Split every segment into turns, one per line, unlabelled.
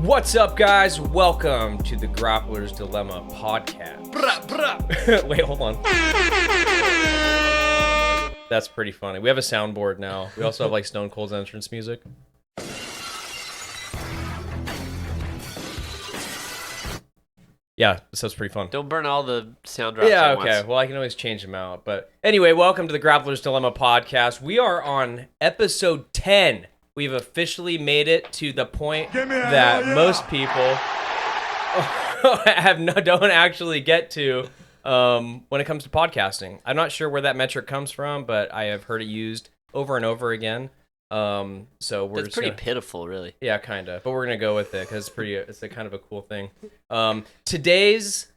What's up, guys? Welcome to the Grappler's Dilemma podcast. Wait, hold on. That's pretty funny. We have a soundboard now. We also have like Stone Cold's entrance music. Yeah, this stuff's pretty fun.
Don't burn all the sound drops
Yeah,
at
okay.
once.
Well, I can always change them out. But anyway, welcome to the Grappler's Dilemma podcast. We are on episode 10. We've officially made it to the point that most people don't actually get to when it comes to podcasting. I'm not sure where that metric comes from, but I have heard it used over and over again. So we're
That's pretty pitiful, really.
Yeah, kind of. But we're gonna go with it because it's a kind of a cool thing. Today's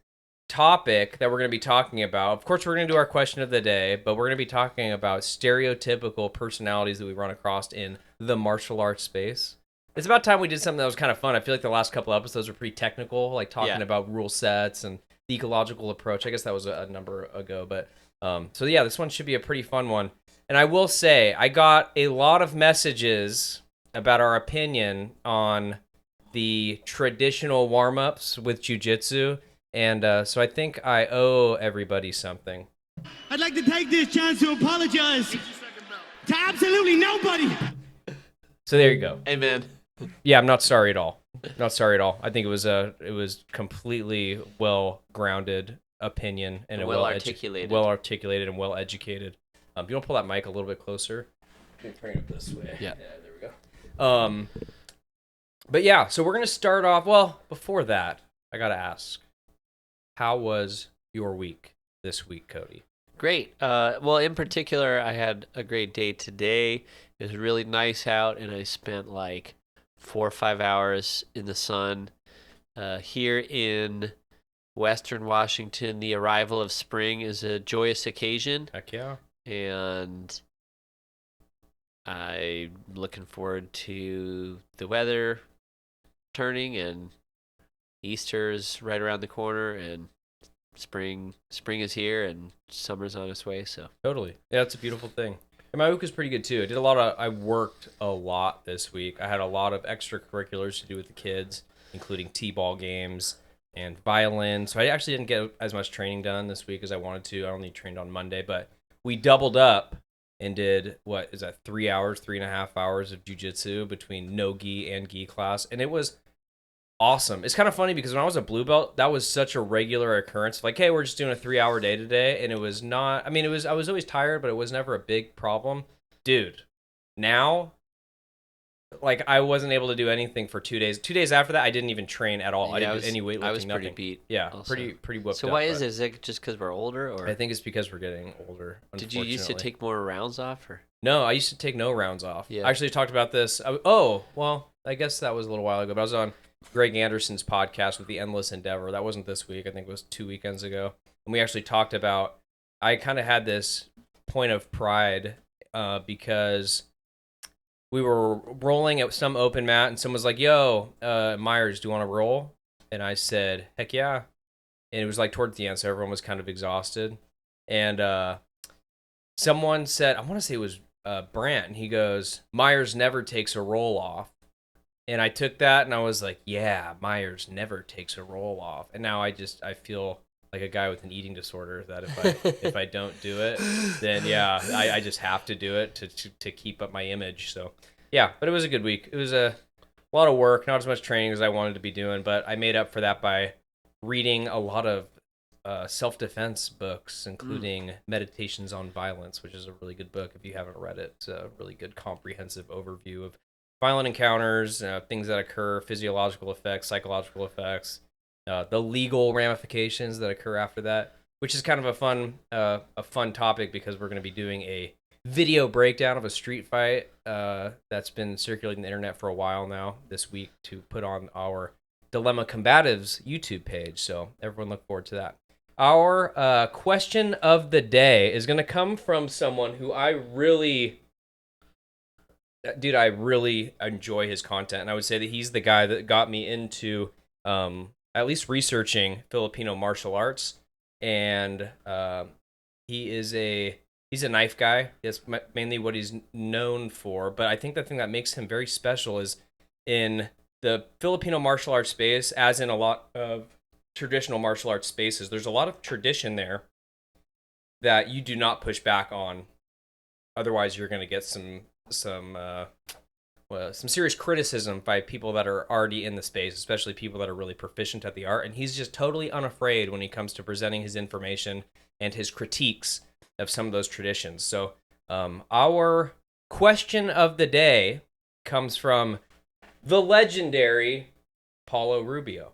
topic that we're gonna be talking about, of course, we're gonna do our question of the day, but we're gonna be talking about stereotypical personalities that we run across in the martial arts space. It's about time we did something that was kind of fun. I feel like the last couple episodes were pretty technical, like talking about rule sets and the ecological approach. I guess that was a number ago, but so yeah, this one should be a pretty fun one. And I will say, I got a lot of messages about our opinion on the traditional warm-ups with Jiu-Jitsu, and so I think I owe everybody something.
I'd like to take this chance to apologize to absolutely nobody.
So there you go.
Amen.
Yeah, I'm not sorry at all. Not sorry at all. I think it was completely well-grounded opinion and
Well articulated
and well-educated. If you want to pull that mic a little bit closer, turn it this way.
Yeah,
there we go. But yeah, so we're gonna start off. Well, before that, I gotta ask, how was your week this week, Cody?
Great. Well, in particular, I had a great day today. It was really nice out, and I spent like 4 or 5 hours in the sun. Here in Western Washington, the arrival of spring is a joyous occasion.
Heck yeah.
And I'm looking forward to the weather turning, and Easter's right around the corner, and spring is here, and summer's on its way. So
Totally. Yeah, it's a beautiful thing. And my week was pretty good too. I worked a lot this week. I had a lot of extracurriculars to do with the kids, including t-ball games and violin. So I actually didn't get as much training done this week as I wanted to. I only trained on Monday, but we doubled up and did, 3.5 hours of jiu-jitsu between no gi and gi class. And it was awesome. It's kind of funny because when I was a blue belt, that was such a regular occurrence. Like, hey, we're just doing a 3-hour day today. And it was not, I was always tired, but it was never a big problem. Dude, now, like, I wasn't able to do anything for 2 days. 2 days after that, I didn't even train at all. I didn't do any weightlifting,
I was
nothing.
pretty beat.
Yeah,
also.
pretty whooped
So
up.
why is it? Is it just because we're older, or
I think it's because we're getting older.
did you used to take more rounds off? Or
No, I used to take no rounds off.
Yeah.
I actually talked about this. I guess that was a little while ago, but I was on Greg Anderson's podcast with The Endless Endeavor. That wasn't this week. I think it was 2 weekends ago. And we actually talked about, I kind of had this point of pride because we were rolling at some open mat and someone was like, yo, Myers, do you want to roll? And I said, heck yeah. And it was like towards the end, so everyone was kind of exhausted. And someone said, I want to say it was Brant, and he goes, Myers never takes a roll off. And I took that and I was like, yeah, Myers never takes a roll off. And now I feel like a guy with an eating disorder that if I don't do it, then yeah, I just have to do it to keep up my image. So yeah, but it was a good week. It was a lot of work, not as much training as I wanted to be doing, but I made up for that by reading a lot of self-defense books, including Meditations on Violence, which is a really good book if you haven't read it. It's a really good comprehensive overview of violent encounters, things that occur, physiological effects, psychological effects, the legal ramifications that occur after that, which is kind of a fun topic because we're going to be doing a video breakdown of a street fight that's been circulating the internet for a while now this week to put on our Dilemma Combatives YouTube page. So everyone look forward to that. Our question of the day is going to come from someone who I really enjoy his content. And I would say that he's the guy that got me into at least researching Filipino martial arts. And he is a he's a knife guy. That's mainly what he's known for. But I think the thing that makes him very special is in the Filipino martial arts space, as in a lot of traditional martial arts spaces, there's a lot of tradition there that you do not push back on. Otherwise, you're going to get some serious criticism by people that are already in the space, especially people that are really proficient at the art. And he's just totally unafraid when he comes to presenting his information and his critiques of some of those traditions. So our question of the day comes from the legendary Paulo Rubio.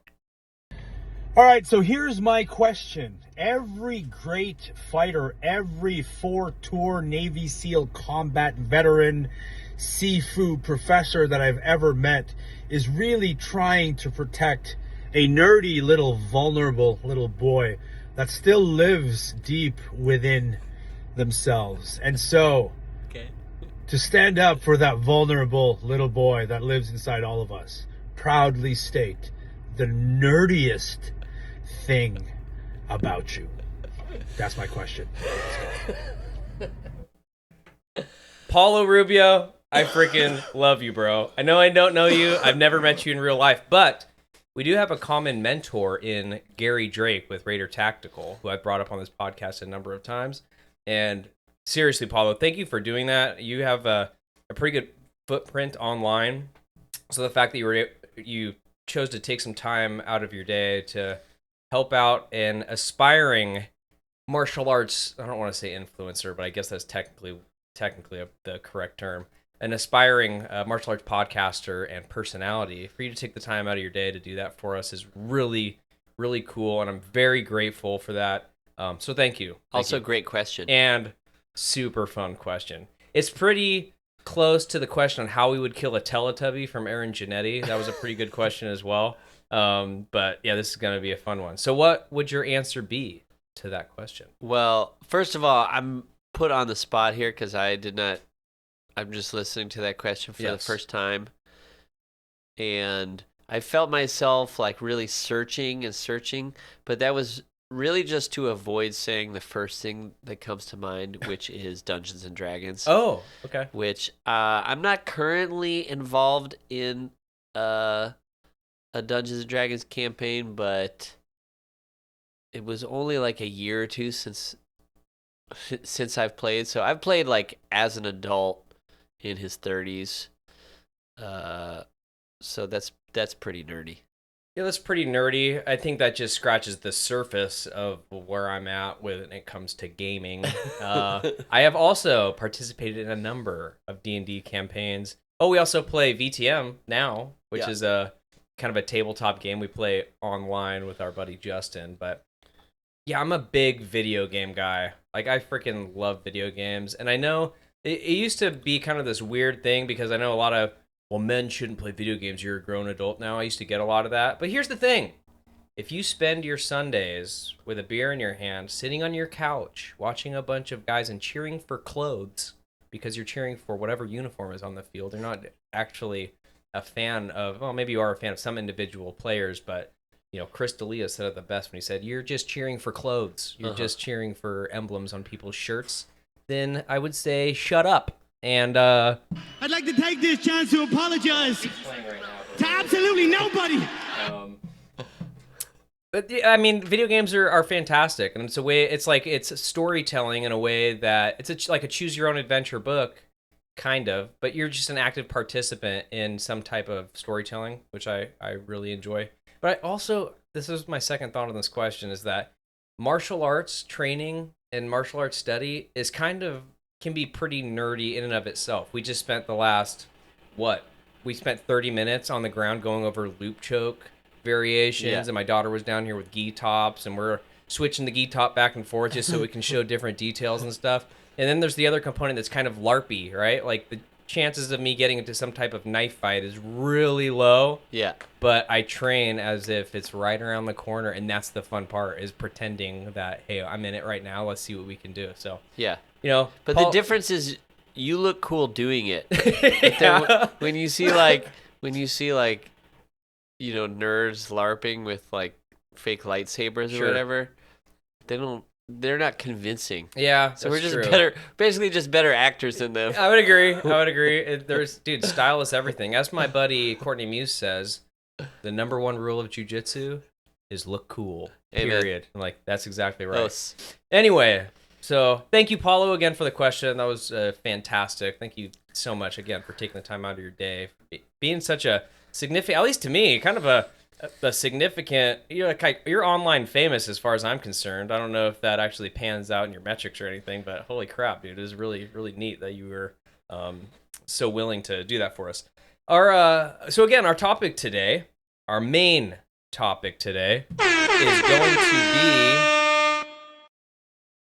All right, so here's my question. Every great fighter, every 4-tour Navy SEAL combat veteran, Sifu professor that I've ever met is really trying to protect a nerdy little vulnerable little boy that still lives deep within themselves. And so, to stand up for that vulnerable little boy that lives inside all of us, proudly state the nerdiest thing about you. That's my question.
Paulo Rubio, I freaking love you, bro. I know I don't know you. I've never met you in real life, but we do have a common mentor in Gary Drake with Raider Tactical, who I've brought up on this podcast a number of times. And seriously, Paulo, thank you for doing that. You have a pretty good footprint online. So the fact that you chose to take some time out of your day to help out an aspiring martial arts, I don't want to say influencer, but I guess that's technically the correct term, an aspiring martial arts podcaster and personality. For you to take the time out of your day to do that for us is really, really cool, and I'm very grateful for that. So thank you.
Also, great question.
And super fun question. It's pretty close to the question on how we would kill a Teletubby from Aaron Giannetti. That was a pretty good question as well. But yeah, this is going to be a fun one. So what would your answer be to that question?
Well, first of all, I'm put on the spot here because I'm just listening to that question for the first time. And I felt myself like really searching, but that was really just to avoid saying the first thing that comes to mind, which is Dungeons and Dragons.
Oh, okay.
Which I'm not currently involved in a Dungeons and Dragons campaign, but it was only like a year or two since I've played. So I've played like as an adult in his 30s. So that's pretty nerdy.
Yeah, that's pretty nerdy. I think that just scratches the surface of where I'm at when it comes to gaming. I have also participated in a number of D&D campaigns. Oh, we also play VTM now, which is a kind of a tabletop game we play online with our buddy Justin. But yeah, I'm a big video game guy. Like, I freaking love video games. And I know it used to be kind of this weird thing because I know a lot of, well, men shouldn't play video games. You're a grown adult now. I used to get a lot of that. But here's the thing. If you spend your Sundays with a beer in your hand, sitting on your couch, watching a bunch of guys and cheering for clothes because you're cheering for whatever uniform is on the field, you're not actually a fan of, well, maybe you are a fan of some individual players, but, you know, Chris D'Elia said it the best when he said, you're just cheering for clothes. You're just cheering for emblems on people's shirts. Then I would say, shut up. And
I'd like to take this chance to apologize to absolutely nobody.
But I mean, video games are fantastic, and it's a way. It's like it's storytelling in a way that it's like a choose your own adventure book, kind of. But you're just an active participant in some type of storytelling, which I really enjoy. But I also, this is my second thought on this question, is that martial arts training and martial arts study is can be pretty nerdy in and of itself. We just spent we spent 30 minutes on the ground going over loop choke variations, and my daughter was down here with gi tops, and we're switching the gi top back and forth just so we can show different details and stuff. And then there's the other component that's kind of LARPy, right? Like the chances of me getting into some type of knife fight is really low.
Yeah.
But I train as if it's right around the corner, and that's the fun part, is pretending that, hey, I'm in it right now. Let's see what we can do. So
yeah.
You know,
but the difference is you look cool doing it.
Yeah.
When you see like you know, nerds LARPing with like fake lightsabers or whatever, they don't they're not convincing.
Yeah,
So we're
that's
just
true.
basically just better actors than them.
I would agree. Dude, style is everything. As my buddy Courtney Muse says, the number one rule of jiu-jitsu is look cool.
Amen.
Period. I'm like, that's exactly right.
Close.
Anyway, so thank you, Paulo, again for the question. That was fantastic. Thank you so much again for taking the time out of your day, being such a significant, at least to me, kind of a significant. You're online famous as far as I'm concerned. I don't know if that actually pans out in your metrics or anything, but holy crap, dude, it is really really neat that you were so willing to do that for us. So again, our topic today, our main topic today, is going to be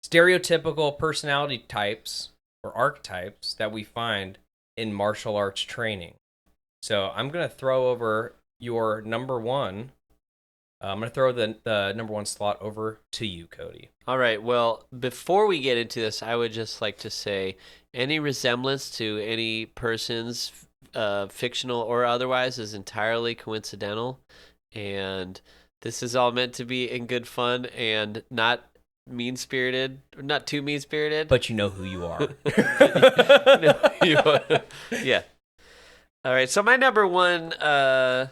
stereotypical personality types or archetypes that we find in martial arts training. So I'm going to throw over your number one. I'm going to throw the number one slot over to you, Cody.
All right. Well, before we get into this, I would just like to say any resemblance to any person's fictional or otherwise is entirely coincidental. And this is all meant to be in good fun and not mean-spirited, not too mean-spirited.
But you know who you are.
Yeah. All right. So my number one, or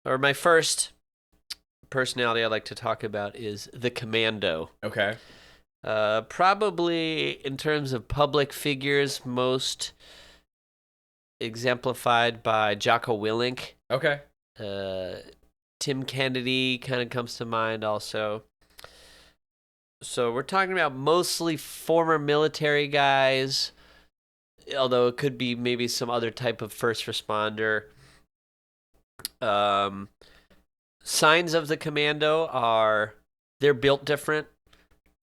my first personality I'd like to talk about is the Commando.
Okay.
Probably in terms of public figures, most exemplified by Jocko Willink.
Okay.
Tim Kennedy kind of comes to mind also. So we're talking about mostly former military guys, although it could be maybe some other type of first responder. Signs of the Commando are they're built different.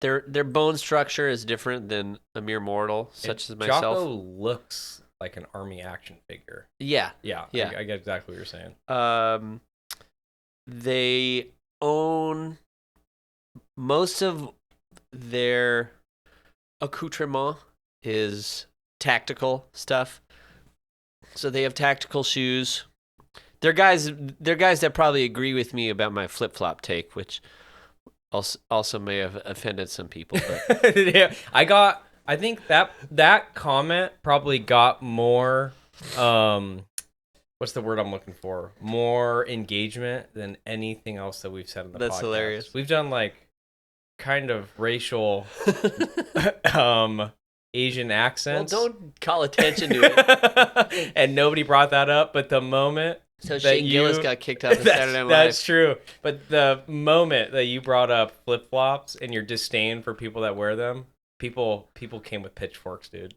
Their bone structure is different than a mere mortal, such as myself.
Jocko looks like an army action figure.
Yeah.
Yeah. I get exactly what you're saying.
They own most of their accoutrement is tactical stuff. So they have tactical shoes. They're guys that probably agree with me about my flip-flop take, which also may have offended some people. But
Yeah, I think that comment probably got more what's the word I'm looking for? More engagement than anything else that we've said in the podcast.
That's hilarious.
We've done like kind of racial Asian
well,
accents.
don't call attention to it.
And nobody brought that up, but the moment
So
that
Shane Gillis got kicked out of Saturday Night Live.
That's true. But the moment that you brought up flip-flops and your disdain for people that wear them, people came with pitchforks, dude.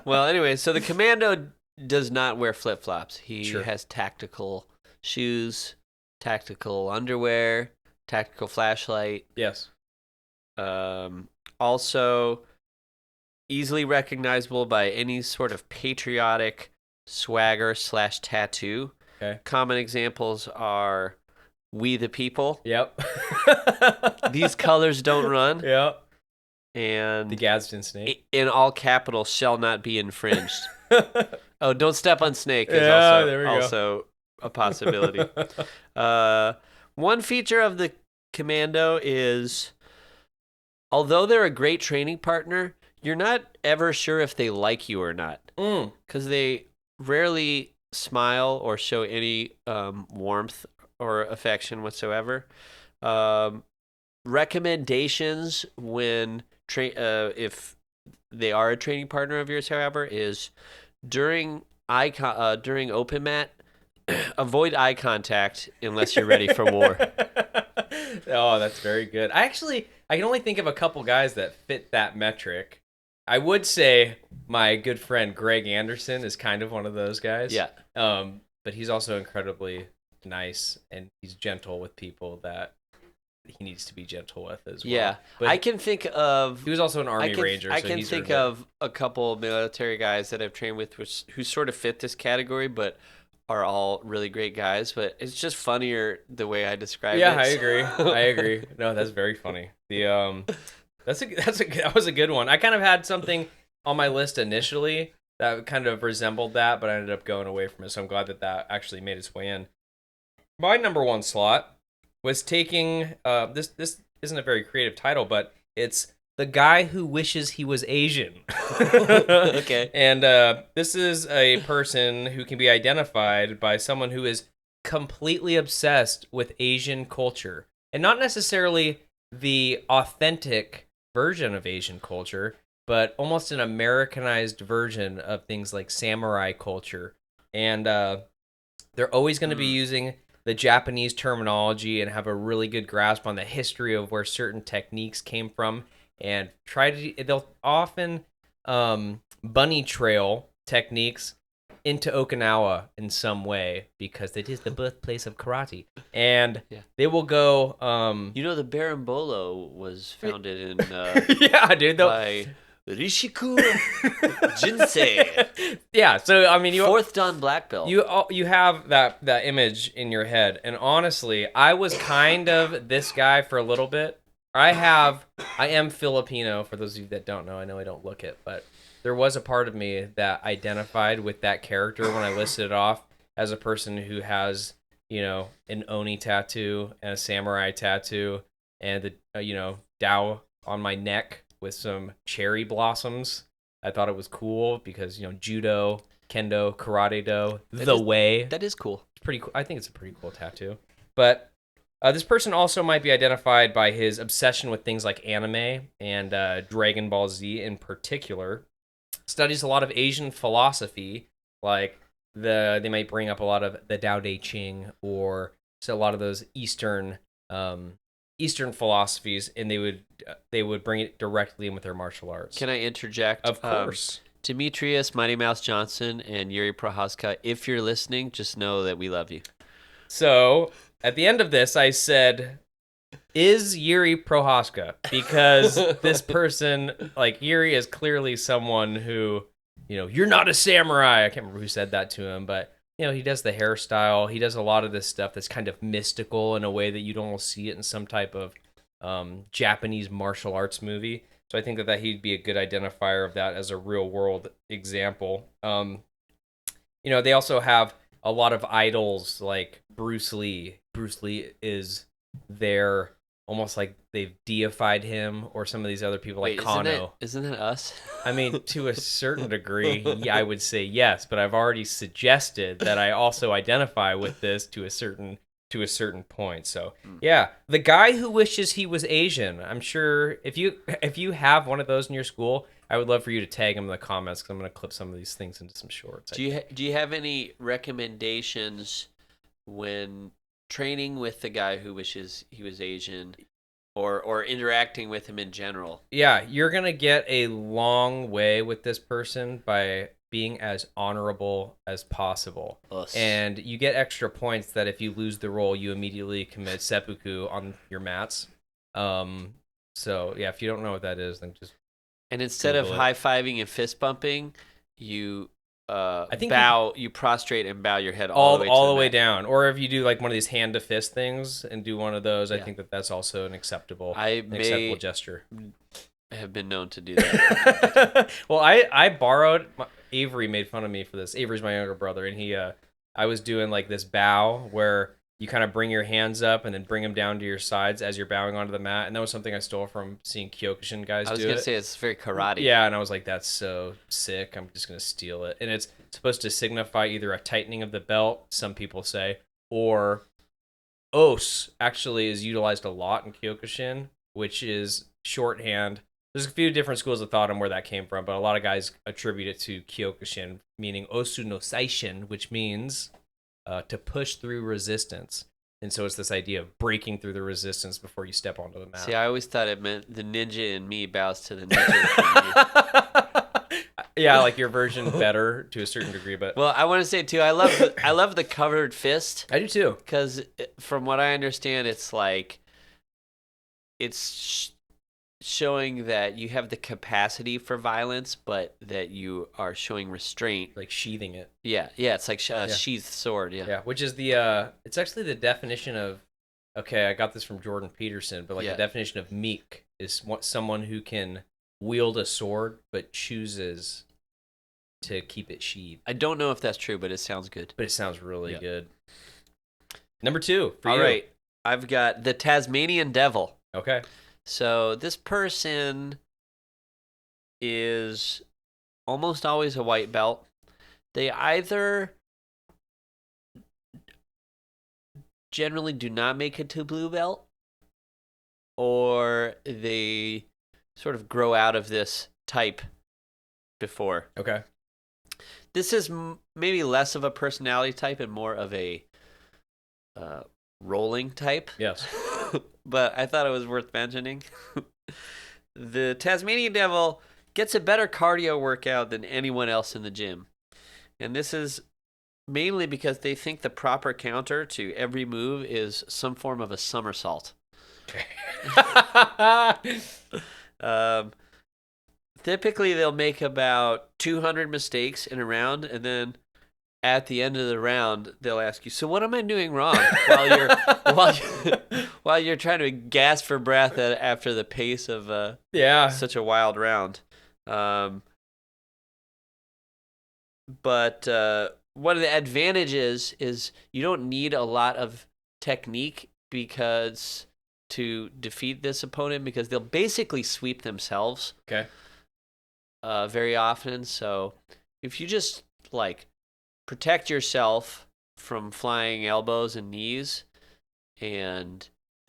Well, anyway, so the Commando does not wear flip-flops. He
Sure.
has tactical shoes, tactical underwear, tactical flashlight.
Yes.
Also, easily recognizable by any sort of patriotic swagger / tattoo.
Okay.
Common examples are "We the People."
Yep.
These colors don't run.
Yep.
And
The Gadsden snake.
in all capitals shall not be infringed. Oh, don't step on snake is
Yeah, there we go.
also a possibility. One feature of the Commando is, although they're a great training partner, you're not ever sure if they like you or not, because they rarely smile or show any warmth or affection whatsoever. Recommendations when if they are a training partner of yours, however, is during open mat, avoid eye contact unless you're ready for war.
Oh, that's very good. I can only think of a couple guys that fit that metric. I would say my good friend Greg Anderson is kind of one of those guys.
Yeah.
But he's also incredibly nice and he's gentle with people that he needs to be gentle with as well.
Yeah.
But
I can think of...
he was also an Army Ranger.
I
so
can
he's
think
sort
of a couple military guys that I've trained with who sort of fit this category, but are all really great guys. But it's just funnier the way I describe it.
Yeah, I agree. No, that's very funny. That was a good one. I kind of had something on my list initially that kind of resembled that, but I ended up going away from it. So I'm glad that actually made its way in. My number one slot was taking this isn't a very creative title, but it's The Guy Who Wishes He Was Asian.
Okay.
And this is a person who can be identified by someone who is completely obsessed with Asian culture. And not necessarily the authentic version of Asian culture, but almost an Americanized version of things like samurai culture. And they're always going to be using the Japanese terminology and have a really good grasp on the history of where certain techniques came from. And they'll often bunny trail techniques into Okinawa in some way because it is the birthplace of karate. And they will go.
The Berimbolo was founded in
Yeah, dude.
by Rishiku Jinsei.
Yeah, so I mean,
fourth Dan black belt.
You have that image in your head, and honestly, I was kind of this guy for a little bit. I am Filipino. For those of you that don't know, I know I don't look it, but there was a part of me that identified with that character when I listed it off as a person who has, an Oni tattoo and a samurai tattoo and the, Dao on my neck with some cherry blossoms. I thought it was cool because, judo, kendo, karate do,
That is cool.
It's pretty cool. I think it's a pretty cool tattoo. But this person also might be identified by his obsession with things like anime and Dragon Ball Z in particular. Studies a lot of Asian philosophy, like they might bring up a lot of the Tao Te Ching or a lot of those Eastern philosophies, and they would bring it directly in with their martial arts.
Can I interject?
Of course.
Demetrius, Mighty Mouse Johnson, and Yuri Prohaska, if you're listening, just know that we love you.
So at the end of this, I said, is Yuri Prohaska? Because this person, like Yuri, is clearly someone who, you're not a samurai. I can't remember who said that to him, but he does the hairstyle. He does a lot of this stuff that's kind of mystical in a way that you'd almost see it in some type of Japanese martial arts movie. So I think that he'd be a good identifier of that as a real world example. They also have a lot of idols like Bruce Lee. Bruce Lee is their almost like they've deified him, or some of these other people like Kano.
Isn't that us?
I mean, to a certain degree, I would say yes, but I've already suggested that I also identify with this to a certain point. So yeah, the guy who wishes he was Asian. I'm sure if you have one of those in your school, I would love for you to tag him in the comments because I'm going to clip some of these things into some shorts.
Do you have any recommendations when training with the guy who wishes he was Asian, or interacting with him in general?
Yeah, you're going to get a long way with this person by being as honorable as possible. And you get extra points that if you lose the roll, you immediately commit seppuku on your mats. So yeah, if you don't know what that is, then just
and instead
Google
of
it.
high-fiving and fist bumping, you
I think
you prostrate and bow your head
all the way
mat.
down. Or if you do like one of these hand to fist things and do one of those, I
Yeah.
think that's also an acceptable gesture.
I have been known to do that.
Well, I borrowed. Avery made fun of me for this. Avery's my younger brother, and I was doing like this bow where you kind of bring your hands up and then bring them down to your sides as you're bowing onto the mat, and that was something I stole from seeing Kyokushin guys do it.
I was gonna say it's very karate.
Yeah, and I was like, that's so sick. I'm just gonna steal it, and it's supposed to signify either a tightening of the belt, some people say, or os actually is utilized a lot in Kyokushin, which is shorthand. There's a few different schools of thought on where that came from, but a lot of guys attribute it to Kyokushin, meaning osu no saishin, which means to push through resistance. And so it's this idea of breaking through the resistance before you step onto the mat.
See, I always thought it meant the ninja in me bows to the ninja within you.
Yeah, like your version better to a certain degree, but
Well, I want to say too, I love the covered fist,
I do too.
because from what I understand, it's like it's showing that you have the capacity for violence, but that you are showing restraint.
Like sheathing it.
Yeah, it's like a sheathed sword.
Yeah, which is it's actually the definition of, okay, I got this from Jordan Peterson, but like the definition of meek is someone who can wield a sword but chooses to keep it sheathed.
I don't know if that's true, but it sounds good.
But it sounds really good. Number 2 for
All
you.
right, I've got the Tasmanian Devil.
Okay.
So this person is almost always a white belt. They either generally do not make it to blue belt, or they sort of grow out of this type before.
Okay.
This is maybe less of a personality type and more of a rolling type.
Yes.
But I thought it was worth mentioning. The Tasmanian Devil gets a better cardio workout than anyone else in the gym. And this is mainly because they think the proper counter to every move is some form of a somersault. Typically, they'll make about 200 mistakes in a round, and then at the end of the round, they'll ask you, "So what am I doing wrong?" while you're trying to gasp for breath after the pace of such a wild round. But one of the advantages is you don't need a lot of technique because to defeat this opponent, because they'll basically sweep themselves.
Okay.
Very often. So if you just like protect yourself from flying elbows and knees and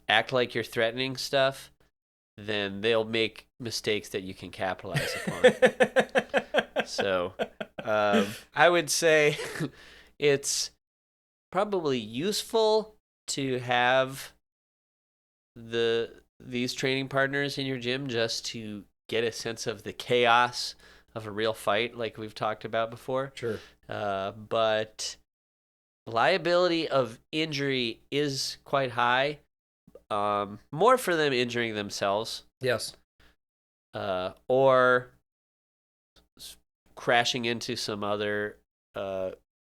act like you're threatening stuff, then they'll make mistakes that you can capitalize upon. So I would say it's probably useful to have these training partners in your gym just to get a sense of the chaos of a real fight, like we've talked about before.
Sure.
But liability of injury is quite high. More for them injuring themselves.
Yes.
Or crashing into some other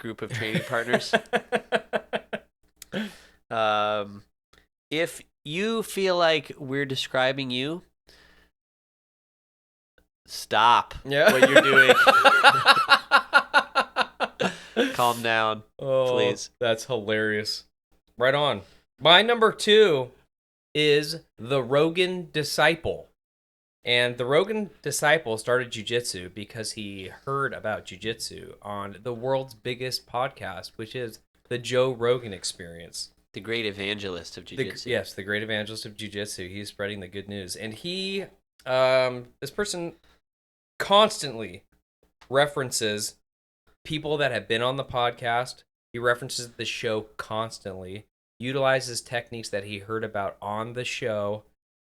group of training partners. If you feel like we're describing you, stop what you're doing. Calm down, please.
That's hilarious. Right on. My number 2 is the Rogan Disciple. And the Rogan Disciple started Jiu-Jitsu because he heard about Jiu-Jitsu on the world's biggest podcast, which is the Joe Rogan Experience.
The great evangelist of Jiu-Jitsu.
Yes, the great evangelist of Jiu-Jitsu. He's spreading the good news. And he, this person constantly references people that have been on the podcast. He references the show constantly, utilizes techniques that he heard about on the show.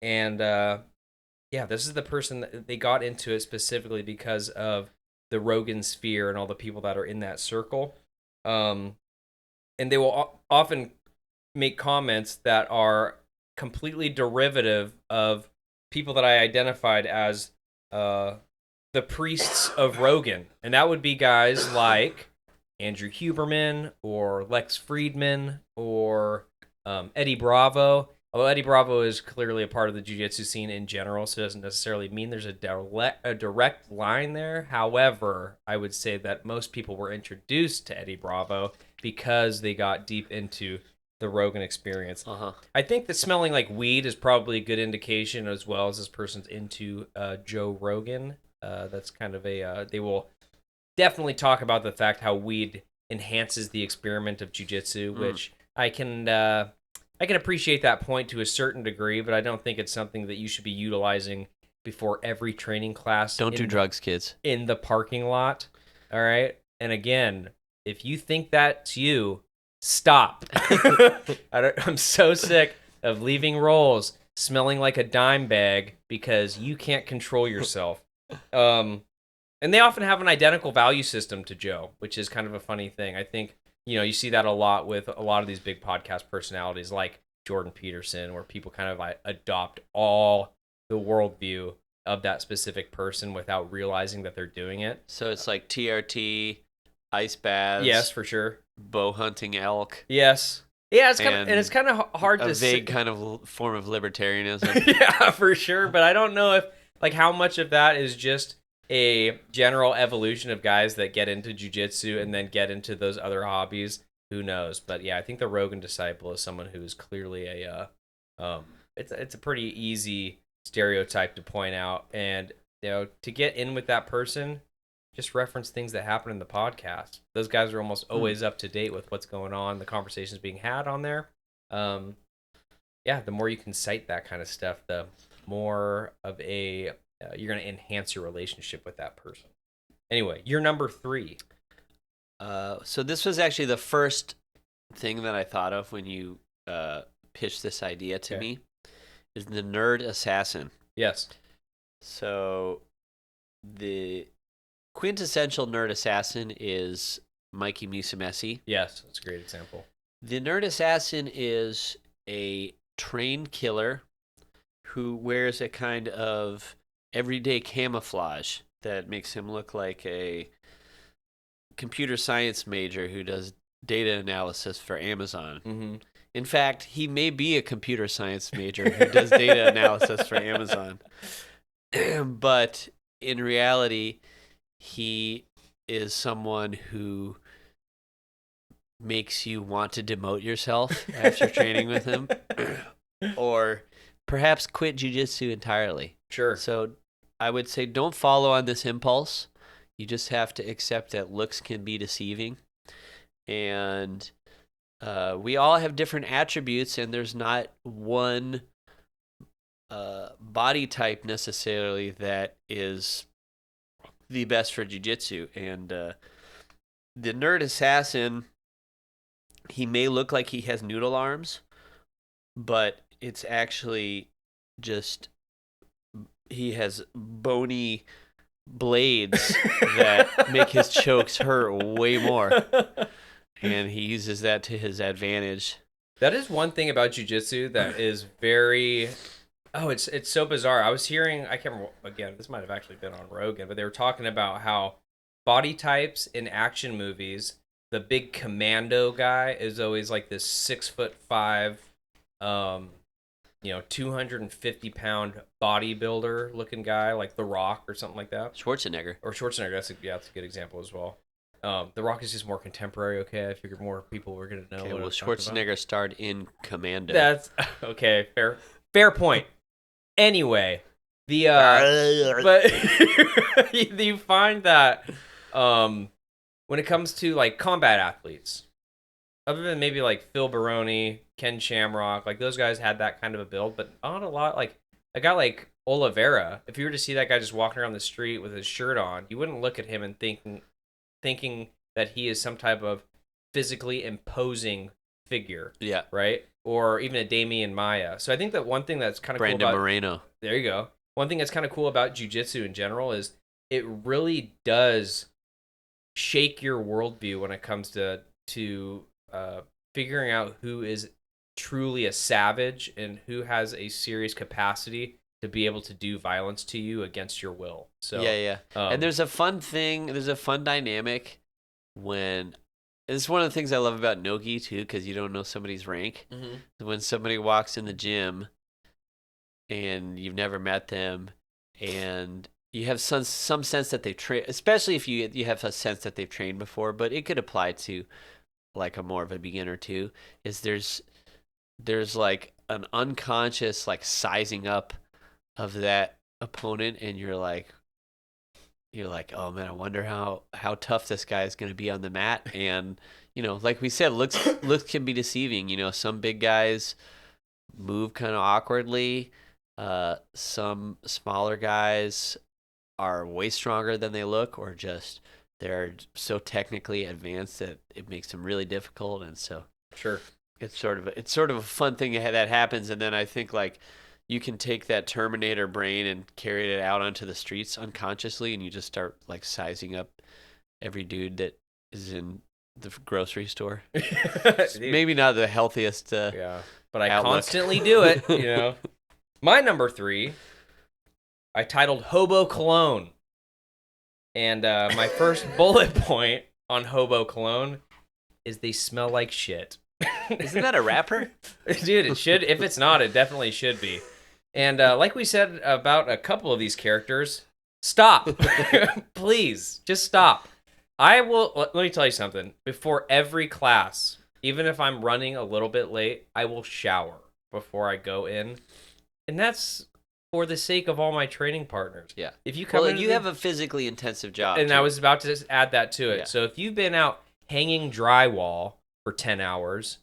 And this is the person that they got into it specifically because of the Rogan sphere and all the people that are in that circle. And they will often make comments that are completely derivative of people that I identified as the priests of Rogan. And that would be guys like Andrew Huberman or Lex Friedman or Eddie Bravo. Although Eddie Bravo is clearly a part of the jiu-jitsu scene in general, so it doesn't necessarily mean there's a direct line there. However, I would say that most people were introduced to Eddie Bravo because they got deep into the Rogan Experience. I think that smelling like weed is probably a good indication, as well as this person's into Joe Rogan. That's kind of they will definitely talk about the fact how weed enhances the experiment of jiu-jitsu, which I can appreciate that point to a certain degree, but I don't think it's something that you should be utilizing before every training class.
Don't do drugs, kids.
In the parking lot. All right. And again, if you think that's you, stop. I'm so sick of leaving rolls smelling like a dime bag because you can't control yourself. And they often have an identical value system to Joe, which is kind of a funny thing. I think, you see that a lot with a lot of these big podcast personalities like Jordan Peterson, where people kind of adopt all the worldview of that specific person without realizing that they're doing it.
So it's like TRT, ice baths.
Yes, for sure.
Bow hunting elk.
Yes. Yeah, it's kind of hard to say.
A vague kind of form of libertarianism.
Yeah, for sure. But I don't know if how much of that is just a general evolution of guys that get into jiu-jitsu and then get into those other hobbies. Who knows? But yeah, I think the Rogan Disciple is someone who is clearly a it's a pretty easy stereotype to point out, and to get in with that person, just reference things that happen in the podcast. Those guys are almost always up to date with what's going on, the conversations being had on there. The more you can cite that kind of stuff, the more of a you're going to enhance your relationship with that person. Anyway, you're number 3.
So this was actually the first thing that I thought of when you pitched this idea to me, is the nerd assassin.
Yes.
So the quintessential nerd assassin is Mikey Musumeci.
Yes, that's a great example.
The nerd assassin is a trained killer who wears a kind of everyday camouflage that makes him look like a computer science major who does data analysis for Amazon.
Mm-hmm.
In fact, he may be a computer science major who does data analysis for Amazon. But in reality, he is someone who makes you want to demote yourself after training with him, or perhaps quit jiu-jitsu entirely.
Sure.
So I would say don't follow on this impulse. You just have to accept that looks can be deceiving. And we all have different attributes, and there's not one body type necessarily that is the best for jiu-jitsu. And the nerd assassin, he may look like he has noodle arms, but it's actually just he has bony blades that make his chokes hurt way more, and he uses that to his advantage.
That is one thing about jiu-jitsu that is very it's so bizarre. I was hearing, I can't remember, again, this might have actually been on Rogan, but they were talking about how body types in action movies, the big commando guy is always like this 6'5", 250-pound bodybuilder looking guy, like The Rock or something like that.
Schwarzenegger.
That's a good example as well. The Rock is just more contemporary. Okay, I figured more people were gonna know.
Okay, well, Schwarzenegger starred in Commando.
That's okay. Fair point. Anyway, but you find that when it comes to like combat athletes, other than maybe like Phil Baroni, Ken Shamrock, like those guys had that kind of a build, but not a lot. Like a guy like Oliveira, if you were to see that guy just walking around the street with his shirt on, you wouldn't look at him and thinking that he is some type of physically imposing figure.
Yeah.
Right? Or even a Damian Maia. So I think that one thing that's kind of cool
Brandon
about...
Moreno.
There you go. One thing that's kind of cool about jiu-jitsu in general is it really does shake your worldview when it comes to figuring out who is truly a savage and who has a serious capacity to be able to do violence to you against your will. So
yeah. And there's a fun dynamic when... It's one of the things I love about no-gi, too, because you don't know somebody's rank. Mm-hmm. When somebody walks in the gym and you've never met them and you have some sense that they've trained, especially if you have a sense that they've trained before, but it could apply to like a more of a beginner, too, is there's like an unconscious like sizing up of that opponent, and you're like, oh man, I wonder how tough this guy is going to be on the mat. And, like we said, looks can be deceiving. Some big guys move kind of awkwardly. Some smaller guys are way stronger than they look, or just they're so technically advanced that it makes them really difficult. And so
sure,
it's sort of a fun thing that happens. And then I think like, you can take that Terminator brain and carry it out onto the streets unconsciously, and you just start like sizing up every dude that is in the grocery store. Maybe not the healthiest.
But I
outlook.
Constantly do it. My number 3, I titled Hobo Cologne, and my first bullet point on Hobo Cologne is they smell like shit.
Isn't that a rapper?
Dude, it should. If it's not, it definitely should be. And like we said about a couple of these characters, stop. Please, just stop. Let me tell you something. Before every class, even if I'm running a little bit late, I will shower. before I go in, and that's for the sake of all my training partners.
Yeah.
If you come
well,
in,
you have a physically intensive job,
and
too.
I was about to just add that to it.
Yeah.
So if you've been out hanging drywall for 10 hours,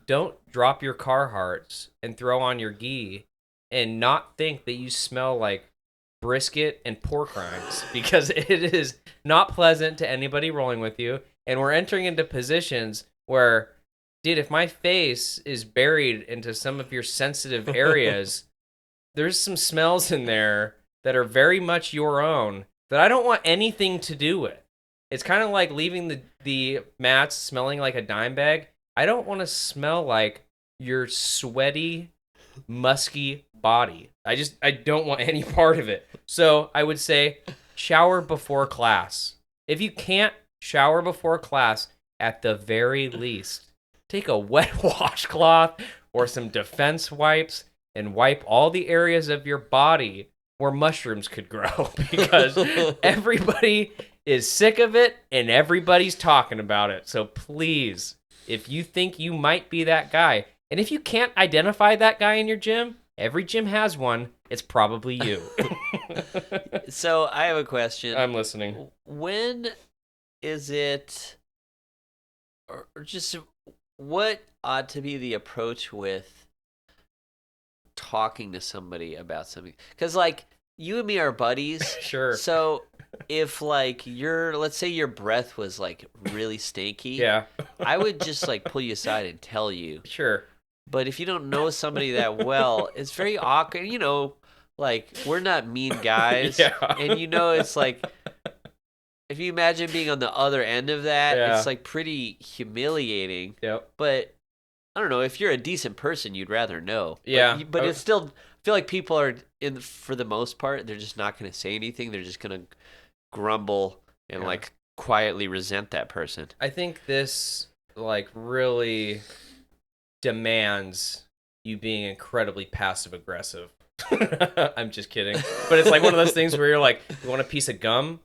don't drop your Carhartts and throw on your gi and not think that you smell like brisket and pork rinds, because it is not pleasant to anybody rolling with you. And we're entering into positions where, dude, if my face is buried into some of your sensitive areas, there's some smells in there that are very much your own that I don't want anything to do with. It's kind of like leaving the mats smelling like a dime bag. I don't want to smell like your sweaty, musky body. I don't want any part of it. So I would say shower before class. If you can't shower before class, at the very least, take a wet washcloth or some defense wipes and wipe all the areas of your body where mushrooms could grow, because everybody is sick of it and everybody's talking about it. So please, if you think you might be that guy, and if you can't identify that guy in your gym, every gym has one, it's probably you.
So I have a question.
I'm listening.
When is it, or just what ought to be the approach with talking to somebody about something? Because, like, you and me are buddies.
Sure.
So if, like, let's say your breath was, like, really stinky.
Yeah.
I would just, like, pull you aside and tell you.
Sure.
But if you don't know somebody that well, it's very awkward. You know, like, we're not mean guys.
Yeah.
And, you know, it's like, if you imagine being on the other end of that,
Yeah.
it's, like, pretty humiliating.
Yep.
But, I don't know, if you're a decent person, you'd rather know.
Yeah.
But it's still, I feel like people are, for the most part, they're just not going to say anything. They're just going to grumble and, like, quietly resent that person.
I think this, like, really demands you being incredibly passive aggressive. I'm just kidding. But it's like one of those things where you're like, you want a piece of gum?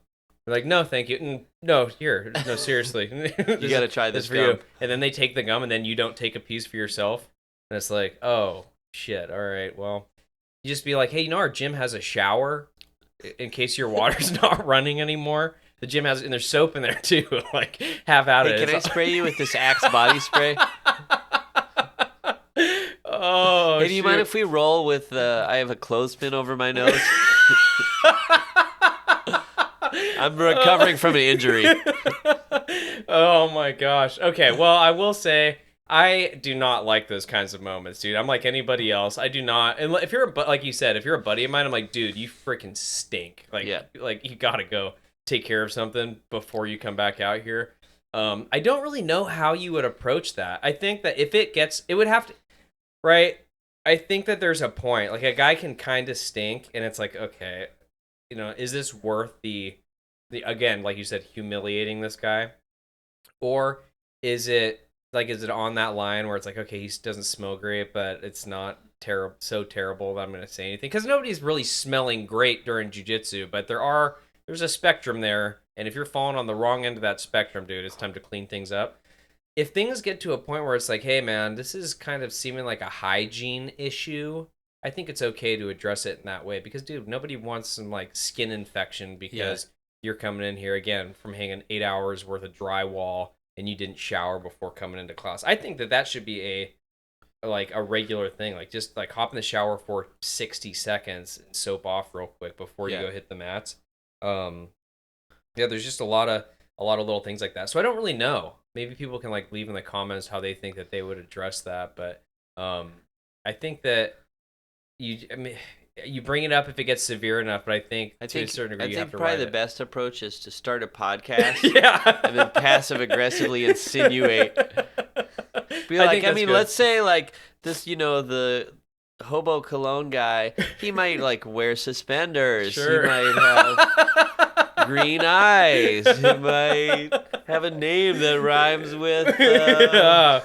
You're like, no, thank you. No, here. No, seriously.
You got to try this
for
gum.
you. And then they take the gum, and then you don't take a piece for yourself. And it's like, oh, shit. All right, well. You just be like, hey, you know our gym has a shower in case your water's not running anymore? The gym has, and there's soap in there, too. Like, have at it.
Hey, can I spray you with this Axe body spray?
Oh,
hey, do you mind if we roll with, I have a clothespin over my nose? I'm recovering from an injury.
Oh my gosh. Okay, well, I will say I do not like those kinds of moments, dude. I'm like anybody else. I do not. And if you're like you said, if you're a buddy of mine, I'm like, dude, you freaking stink. Like, like you gotta go take care of something before you come back out here. I don't really know how you would approach that. I think that if it would have to, right? I think that there's a point. Like, a guy can kind of stink, and it's like, okay, you know, is this worth the again, like you said, humiliating this guy? Or is it on that line where it's like, okay, he doesn't smell great, but it's not so terrible that I'm going to say anything? Because nobody's really smelling great during jiu-jitsu, but there's a spectrum there, and if you're falling on the wrong end of that spectrum, dude, it's time to clean things up. If things get to a point where it's like, hey, man, this is kind of seeming like a hygiene issue, I think it's okay to address it in that way. Because, dude, nobody wants some, like, skin infection because you're coming in here, again, from hanging 8 hours worth of drywall and you didn't shower before coming into class. I think that should be a regular thing. Like, just, like, hop in the shower for 60 seconds and soap off real quick before you go hit the mats. There's just a lot of little things like that. So I don't really know. Maybe people can, like, leave in the comments how they think that they would address that. But I think that you bring it up if it gets severe enough. But I think to a certain degree, you have to
probably
ride
the best approach is to start a podcast, and then passive aggressively insinuate. Be like, I mean, let's say, like, this, you know, the hobo cologne guy, he might, like, wear suspenders.
Sure.
He might have green eyes. He might have a name that rhymes with.
Yeah.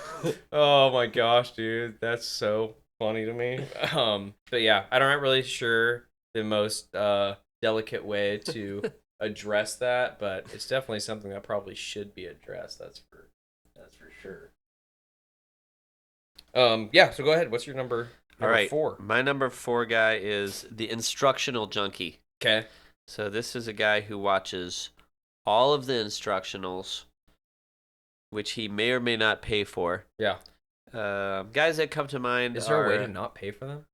Oh my gosh, dude, that's so funny to me. But yeah, I'm not really sure the most delicate way to address that, but it's definitely something that probably should be addressed. That's for sure. Yeah. So go ahead. What's your number?
All right.
4.
My number 4 guy is the instructional junkie.
Okay.
So this is a guy who watches all of the instructionals, which he may or may not pay for.
Yeah.
Guys that come to mind
Is there a way to not pay for them?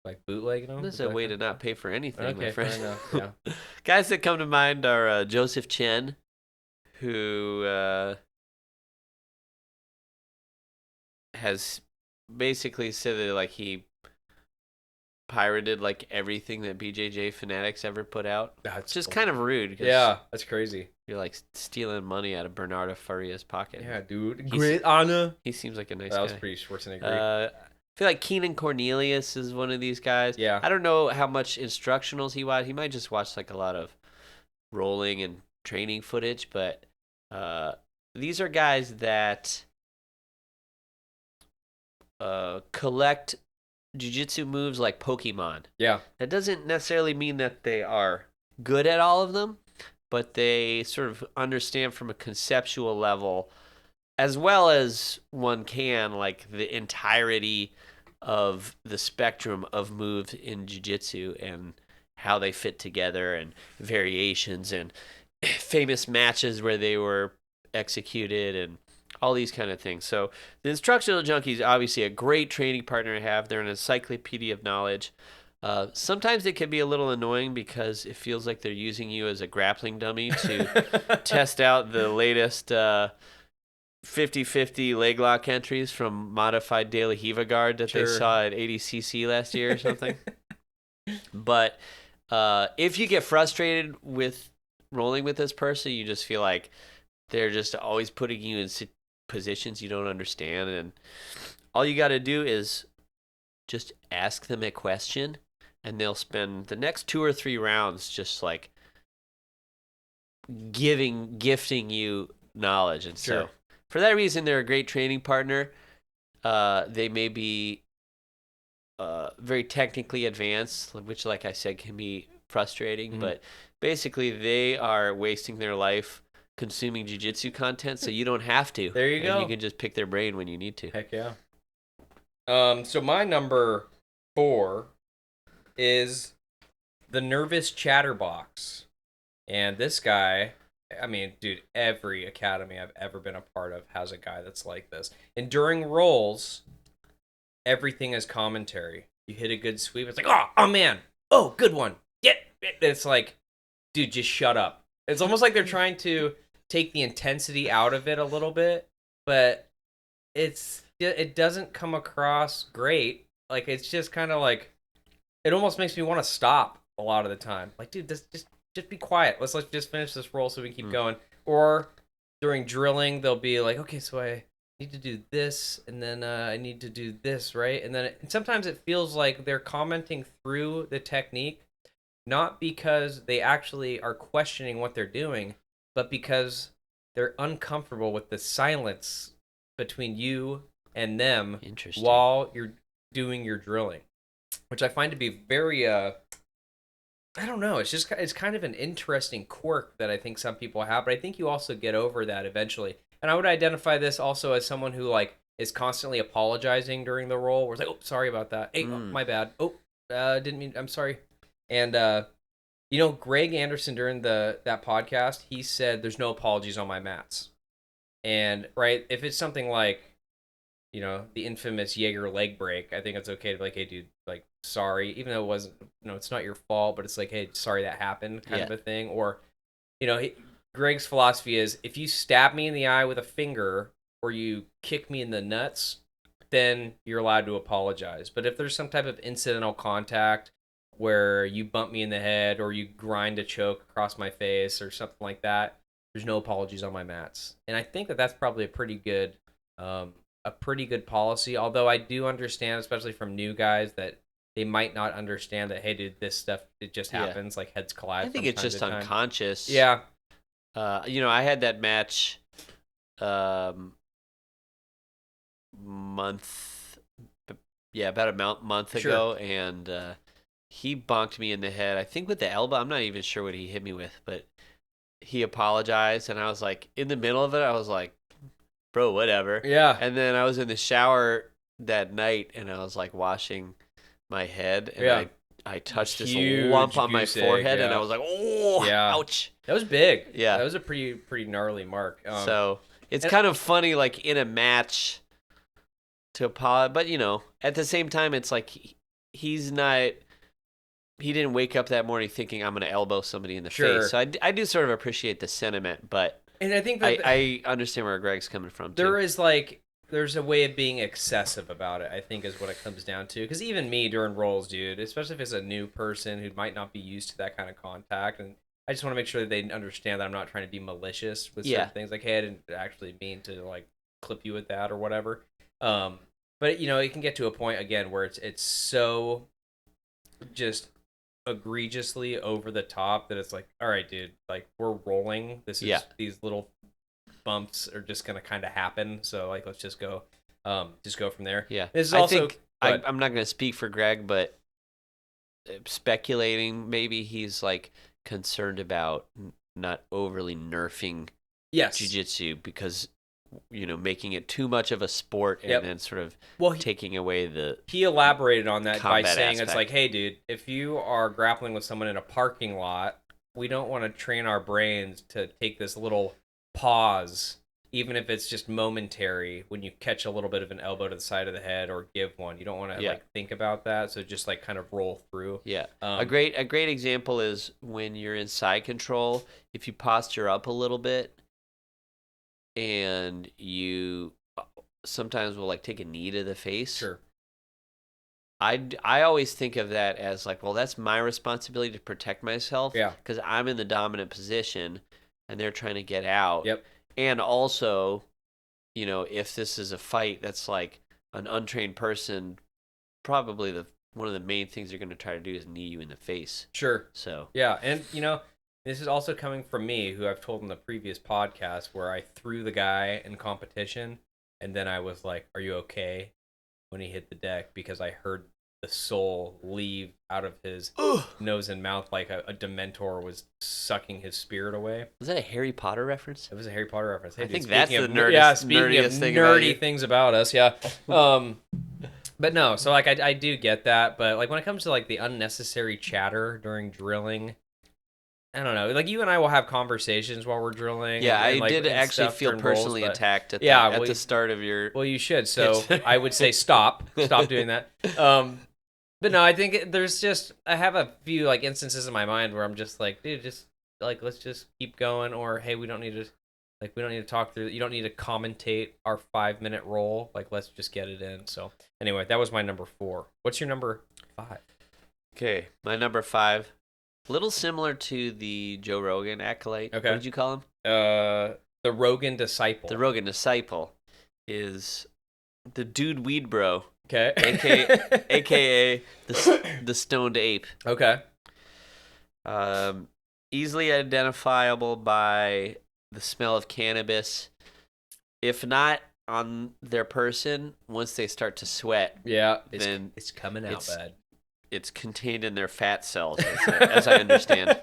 Like bootlegging them?
There's a way to not pay for anything, my
Okay, fair
friend.
enough. Yeah.
Guys that come to mind are Joseph Chen, who has basically said that like he pirated like everything that BJJ Fanatics ever put out.
That's
It's just kind of rude. 'Cause
Yeah, that's crazy.
you're like stealing money out of Bernardo Faria's pocket.
Yeah, dude.
He's-
Great honor.
He seems like a nice
That
guy.
was pretty Schwarzenegger.
I feel like Keenan Cornelius is one of these guys.
Yeah.
I don't know how much instructionals he watched. He might just watch like a lot of rolling and training footage, but these are guys that collect jiu-jitsu moves like Pokemon.
Yeah.
That doesn't necessarily mean that they are good at all of them, but they sort of understand from a conceptual level, as well as one can, like the entirety of the spectrum of moves in jiu-jitsu and how they fit together and variations and famous matches where they were executed and all these kind of things. So the instructional junkie is obviously a great training partner to have. They're an encyclopedia of knowledge. Sometimes it can be a little annoying because it feels like they're using you as a grappling dummy to test out the latest 50-50 leg lock entries from modified De La Hiva guard that they
Sure.
saw at ADCC last year or something. But if you get frustrated with rolling with this person, you just feel like they're just always putting you in positions you don't understand, and all you got to do is just ask them a question, and they'll spend the next 2 or 3 rounds just like gifting you knowledge. And
Sure.
so for that reason, they're a great training partner. They may be very technically advanced, which, like I said, can be frustrating.
Mhm.
But basically, they are wasting their life consuming jiu-jitsu content, so you don't have to.
There you
and
go.
You can just pick their brain when you need to.
Heck yeah. So my number 4 is the nervous chatterbox. And this guy, I mean, dude, every academy I've ever been a part of has a guy that's like this. And during rolls, everything is commentary. You hit a good sweep, it's like, oh man, oh, good one. It's like, dude, just shut up. It's almost like they're trying to take the intensity out of it a little bit, but it doesn't come across great. Like, it's just kind of like, it almost makes me want to stop a lot of the time. Like, dude, just be quiet. Let's just finish this roll so we can keep going. Or during drilling, they'll be like, okay, so I need to do this, and then I need to do this, right? And then sometimes it feels like they're commenting through the technique, not because they actually are questioning what they're doing, but because they're uncomfortable with the silence between you and them
Interesting.
while you're doing your drilling, which I find to be very I don't know, it's kind of an interesting quirk that I think some people have, but I think you also get over that eventually. And I would identify this also as someone who like is constantly apologizing during the roll, where it's like, oh, sorry about that, hey, oh, my bad, oh, didn't mean, I'm sorry. And you know, Greg Anderson during that podcast, he said there's no apologies on my mats. And right, if it's something like, you know, the infamous Jaeger leg break, I think it's okay to be like, hey, dude, like, sorry, even though it wasn't, you know, it's not your fault, but it's like, hey, sorry that happened, kind of a thing. Or, you know, Greg's philosophy is, if you stab me in the eye with a finger or you kick me in the nuts, then you're allowed to apologize. But if there's some type of incidental contact where you bump me in the head or you grind a choke across my face or something like that, there's no apologies on my mats. And I think that that's probably a pretty good policy. Although I do understand, especially from new guys, that they might not understand that, hey, dude, this stuff, it just happens, like heads collide.
I think it's just unconscious.
Yeah.
You know, I had that match about a month ago, and he bonked me in the head, I think with the elbow. I'm not even sure what he hit me with, but he apologized, and I was like, in the middle of it, I was like, bro, whatever.
Yeah.
And then I was in the shower that night, and I was like washing my head, and
Yeah.
I touched this
Huge
lump on my
goose egg,
forehead, and
yeah.
I was like, oh,
Yeah.
ouch.
That was big.
Yeah.
That was a pretty gnarly mark.
So it's
and-
kind of funny, like in a match to apologize, but you know, at the same time, it's like he's not. He didn't wake up that morning thinking I'm going to elbow somebody in the
Sure.
face. So I do sort of appreciate the sentiment, but
And I think that
I understand where Greg's coming from too.
there's a way of being excessive about it, I think, is what it comes down to. Because even me during rolls, dude, especially if it's a new person who might not be used to that kind of contact, and I just want to make sure that they understand that I'm not trying to be malicious with certain things. Like, hey, I didn't actually mean to like clip you with that or whatever. But you know, it can get to a point again where it's so just egregiously over the top that it's like, all right, dude, like we're rolling. This is these little bumps are just gonna kind of happen. So like, let's just go from there.
Yeah,
this is
I
also.
think I'm not going to speak for Greg, but speculating, maybe he's like concerned about not overly nerfing jiu-jitsu because you know making it too much of a sport and then sort of taking away he
elaborated on that by saying
aspect.
It's like, hey dude, if you are grappling with someone in a parking lot, we don't want to train our brains to take this little pause, even if it's just momentary, when you catch a little bit of an elbow to the side of the head or give one. You don't want to like think about that, so just like kind of roll through. A great example is when you're in side control, if you posture up a little bit and you sometimes will like take a knee to the face. Sure.
I always think of that as like, well, that's my responsibility to protect myself.
Yeah.
Because I'm in the dominant position and they're trying to get out.
Yep.
And also, you know, if this is a fight that's like an untrained person, probably one of the main things they're going to try to do is knee you in the face.
Sure.
So.
Yeah, and you know, this is also coming from me, who I've told in the previous podcast, where I threw the guy in competition, and then I was like, "Are you okay?" when he hit the deck, because I heard the soul leave out of his nose and mouth like a Dementor was sucking his spirit away.
Was that a Harry Potter reference?
It was a Harry Potter reference. Hey,
I
dude,
think that's the
nerdiest
thing
nerdy things about us. Yeah. But no, so like I do get that, but like when it comes to like the unnecessary chatter during drilling, I don't know. Like you and I will have conversations while we're drilling.
Yeah,
and,
I did actually feel personally attacked at the start of your.
Well, you should. So I would say stop doing that. But no, I think there's just I have a few like instances in my mind where I'm just like, dude, just like let's just keep going, or hey, we don't need to talk through. You don't need to commentate our 5-minute roll. Like let's just get it in. So anyway, that was my number 4. What's your number 5?
Okay, my number 5. Little similar to the Joe Rogan acolyte.
Okay.
What did you call him?
The Rogan disciple.
The Rogan disciple is the Dude Weed Bro.
Okay.
AKA the Stoned Ape.
Okay.
Easily identifiable by the smell of cannabis. If not on their person, once they start to sweat.
Yeah.
Then
it's coming out bad.
It's contained in their fat cells, as I understand.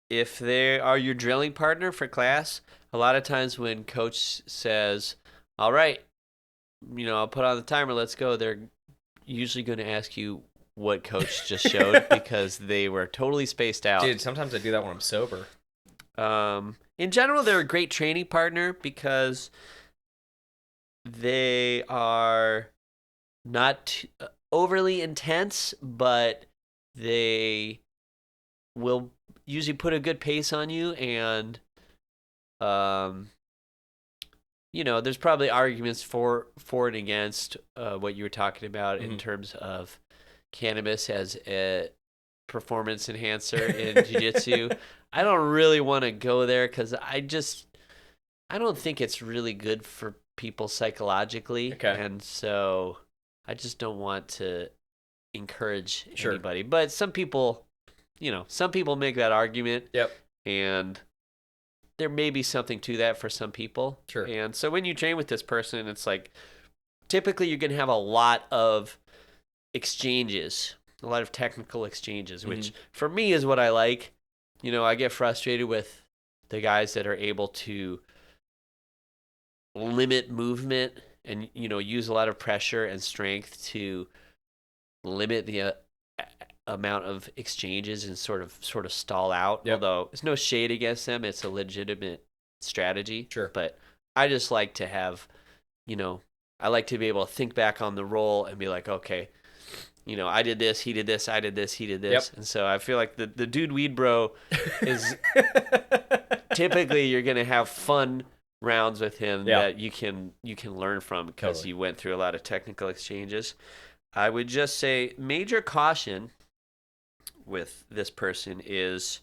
If they are your drilling partner for class, a lot of times when coach says, all right, you know, I'll put on the timer, let's go, they're usually going to ask you what coach just showed because they were totally spaced out.
Dude, sometimes I do that when I'm sober.
In general, they're a great training partner because they are not overly intense, but they will usually put a good pace on you, and you know, there's probably arguments for and against what you were talking about in terms of cannabis as a performance enhancer in jiu-jitsu. I don't really want to go there because I don't think it's really good for people psychologically.
Okay.
And so I just don't want to encourage anybody. But some people, you know, make that argument.
Yep.
And there may be something to that for some people.
Sure.
And so when you train with this person, it's like, typically you're going to have a lot of exchanges, a lot of technical exchanges, which for me is what I like. You know, I get frustrated with the guys that are able to limit movement and use a lot of pressure and strength to limit the amount of exchanges and sort of stall out.
Yep.
Although there's no shade against them, it's a legitimate strategy.
Sure.
But I just like to have, I like to be able to think back on the roll and be like, okay, I did this, he did this, I did this, he did this.
Yep.
And so I feel like the dude weed bro is typically you're going to have fun rounds with him that you can learn from because you went through a lot of technical exchanges. I would just say major caution with this person is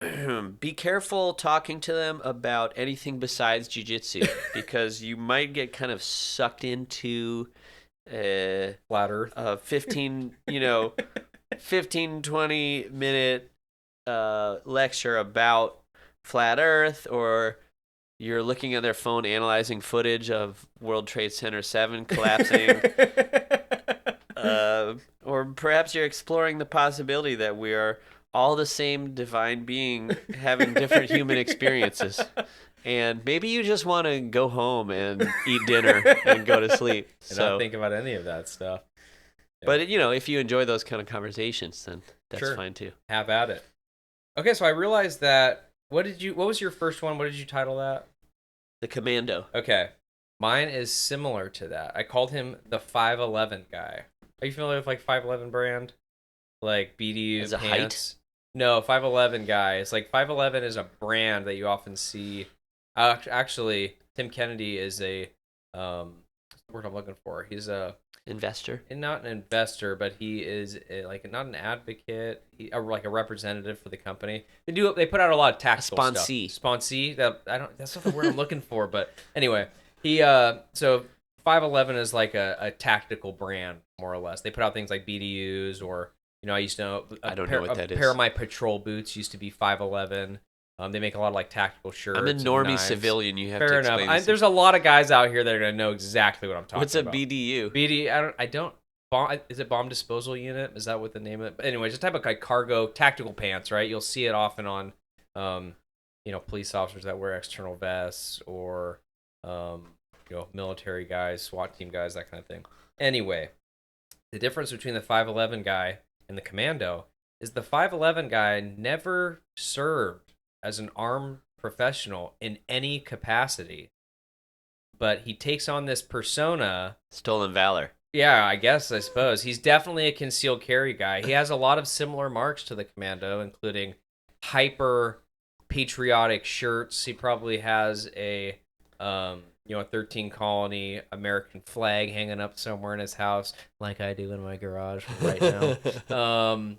be careful talking to them about anything besides jiu-jitsu because you might get kind of sucked into
flat earth,
15 20 minute lecture about flat earth, or you're looking at their phone analyzing footage of World Trade Center 7 collapsing. Or perhaps you're exploring the possibility that we are all the same divine being having different human experiences. And maybe you just want to go home and eat dinner and go to sleep.
And not think about any of that stuff.
Yeah. But, if you enjoy those kind of conversations, then that's fine too.
Have at it. Okay, so I realized that, what was your first one? What did you title that?
The Commando.
Okay. Mine is similar to that. I called him the 5'11 guy. Are you familiar with 5'11 brand? Like BDU
as a
pants?
height?
No, 5'11 guy. It's 5'11 is a brand that you often see. Actually, Tim Kennedy is a what's the word I'm looking for? He's a
investor.
And not an investor, but he is not an advocate, like a representative for the company. They put out a lot of tactical
sponsee.
Stuff. Sponsee. That's not the word I'm looking for, but anyway, he so 5'11 is like a tactical brand more or less. They put out things like BDUs, or I used to know
I don't know what that is.
A pair of my patrol boots used to be 5'11. They make a lot of tactical shirts.
I'm a normie civilian. You have
Fair
to
enough.
explain.
There's a lot of guys out here that are gonna know exactly what I'm talking
about.
What's
a BDU?
I don't. Is it bomb disposal unit? Is that what the name of it? But anyway, it's a type of cargo tactical pants, right? You'll see it often on, police officers that wear external vests, or, military guys, SWAT team guys, that kind of thing. Anyway, the difference between the 5'11 guy and the Commando is the 5'11 guy never served as an armed professional in any capacity, but he takes on this persona.
Stolen valor.
Yeah, I suppose. He's definitely a concealed carry guy. He has a lot of similar marks to the Commando, including hyper patriotic shirts. He probably has a 13 colony American flag hanging up somewhere in his house, like I do in my garage right now.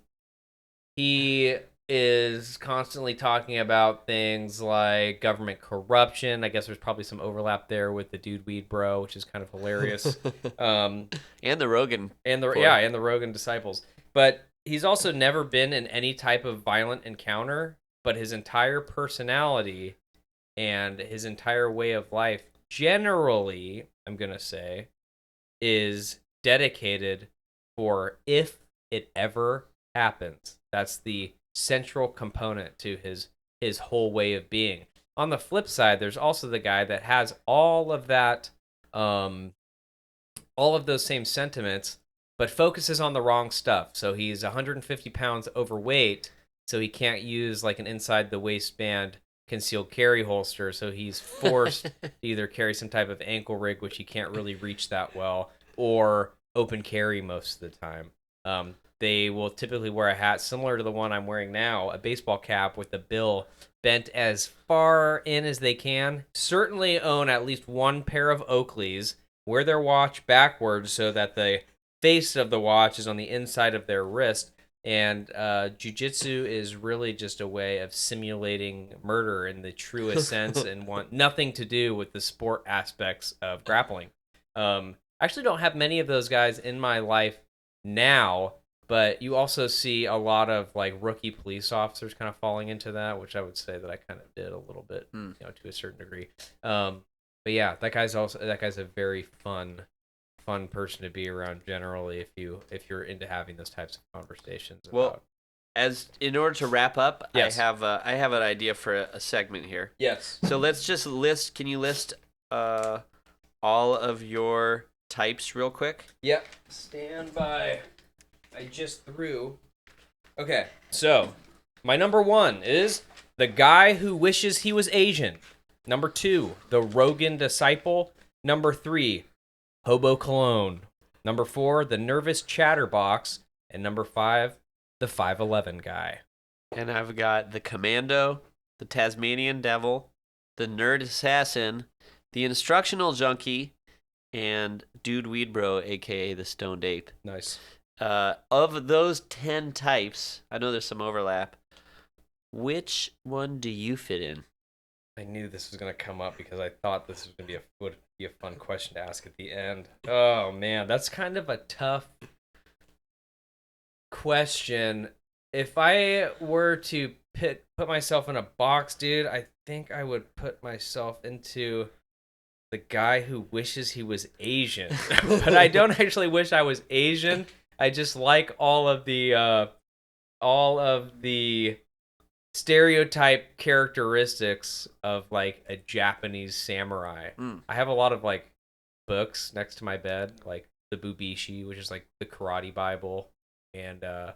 He is constantly talking about things like government corruption. I guess there's probably some overlap there with the dude weed bro, which is kind of hilarious.
And the Rogan.
And the Rogan disciples. But he's also never been in any type of violent encounter, but his entire personality and his entire way of life generally, I'm going to say, is dedicated for if it ever happens. That's the central component to his whole way of being. On the flip side, there's also the guy that has all of that, all of those same sentiments, but focuses on the wrong stuff. So he's 150 pounds overweight, so he can't use an inside the waistband concealed carry holster. So he's forced to either carry some type of ankle rig, which he can't really reach that well, or open carry most of the time. They will typically wear a hat similar to the one I'm wearing now, a baseball cap with the bill bent as far in as they can. Certainly own at least one pair of Oakleys, wear their watch backwards so that the face of the watch is on the inside of their wrist. And jiu-jitsu is really just a way of simulating murder in the truest sense and want nothing to do with the sport aspects of grappling. I actually don't have many of those guys in my life now, but you also see a lot of rookie police officers kind of falling into that, which I would say that I kind of did a little bit, to a certain degree. But yeah, that guy's a very fun person to be around generally if you're into having those types of conversations.
Well, as in order to wrap up,
Yes.
I have an idea for a segment here.
Yes.
So let's just list. Can you list all of your types real quick?
Yep. Stand by. I just threw. Okay. So, my number 1 is the guy who wishes he was Asian. Number 2, the Rogan disciple. Number 3, hobo cologne. Number 4, the nervous chatterbox. And number 5, the 5'11 guy.
And I've got the commando, the Tasmanian devil, the nerd assassin, the instructional junkie, and dude weed bro, aka the stoned ape.
Nice.
Of those 10 types, I know there's some overlap. Which one do you fit in?
I knew this was going to come up because I thought this was going to would be a fun question to ask at the end. Oh, man. That's kind of a tough question. If I were to put myself in a box, dude, I think I would put myself into the guy who wishes he was Asian. But I don't actually wish I was Asian. I just like all of the stereotype characteristics of like a Japanese samurai. I have a lot of like books next to my bed, like the Bubishi, which is like the karate Bible, and a